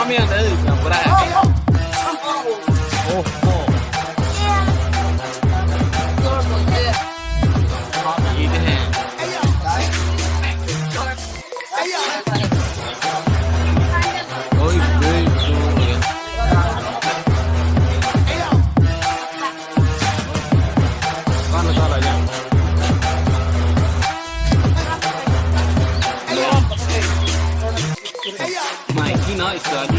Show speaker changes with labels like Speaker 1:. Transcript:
Speaker 1: Mamma mia, bravo. Oh, oh. Eat the hand. Ôi, bê, rồi. Con là sao lại nhỉ? Mày khi nói sợ đi.